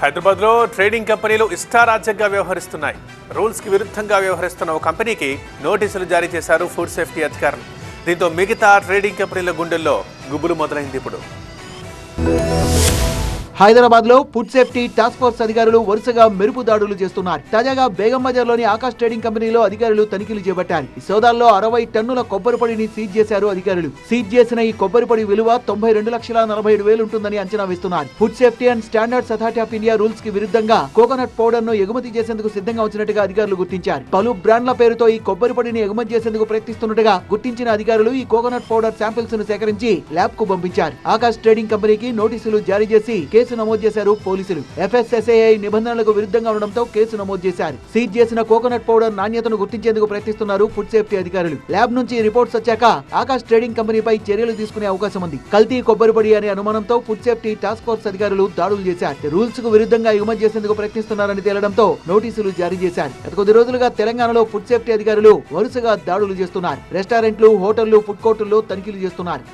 హైదరాబాద్లో ట్రేడింగ్ కంపెనీలు ఇష్టారాజ్యంగా వ్యవహరిస్తున్నాయి. రూల్స్కి విరుద్ధంగా వ్యవహరిస్తున్న ఓ కంపెనీకి నోటీసులు జారీ చేశారు ఫుడ్ సేఫ్టీ అధికారులు. దీంతో మిగతా ట్రేడింగ్ కంపెనీల గుండెల్లో గుబులు మొదలైంది. ఇప్పుడు హైదరాబాద్ లో ఫుడ్ సేఫ్టీ టాస్క్ ఫోర్స్ అధికారులు వరుసగా మెరుపు దాడులు చేస్తున్నారు. తాజాగా బేగం బజార్ లోని ఆకాష్ ట్రేడింగ్ కంపెనీలో అధికారులు తనిఖీలు చేపట్టారు. ఈ సోదాల్లో 60 టన్నుల కొబ్బరి పొడిని సీజ్ చేశారు అధికారులు. సీజ్ చేసిన ఈ కొబ్బరి పొడి విలువ 92,47,000 ఉంటుందని అంచనా వేస్తున్నారు. Food safety and standards authority of India rules కి విరుద్ధంగా కోకోనట్ పౌడర్ ను ఎగుమతి చేసేందుకు సిద్ధంగా వచ్చినట్టుగా అధికారులు గుర్తించారు. పలు బ్రాండ్ల పేరుతో ఈ కొబ్బరి పొడిని ఎగుమతి చేసేందుకు ప్రయత్నిస్తున్నట్టుగా గుర్తించిన అధికారులు ఈ కోకోనట్ పౌడర్ శాంపిల్స్ ను సేకరించి ల్యాబ్ కు పంపించారు. ఆకాష్ ట్రేడింగ్ కంపెనీకి నోటీసులు జారీ చేసి కేసు నమోదు చేశారు పోలీసులు. FSSAI నిబంధనలకు విరుద్ధంగా ఉండడంతో కేసు నమోదు చేశారు. సీజ్ చేసిన కోకోనట్ పౌడర్ నాణ్యతను గుర్తించేందుకు ప్రయత్నిస్తున్నారు ఫుడ్ సేఫ్టీ అధికారులు. ల్యాబ్ నుంచి రిపోర్ట్స్ వచ్చాక ఆకాష్ ట్రేడింగ్ కంపెనీపై చర్యలు తీసుకునే అవకాశం ఉంది. కల్తీ కొబ్బరి పొడి అనే అనుమానంతో ఫుడ్ సేఫ్టీ టాస్క్ ఫోర్స్ అధికారులు దాడులు చేశారు. రూల్స్ కు విరుద్ధంగా ఎగుమతి చేసేందుకు ప్రయత్నిస్తున్నారని తేలడంతో నోటీసులు జారీ చేశారు. గత కొద్ది రోజులుగా తెలంగాణలో ఫుడ్ సేఫ్టీ అధికారులు వరుసగా దాడులు చేస్తున్నారు. రెస్టారెంట్లు, హోటళ్లు, ఫుడ్ కోర్టుల్లో తనిఖీలు చేస్తున్నారు.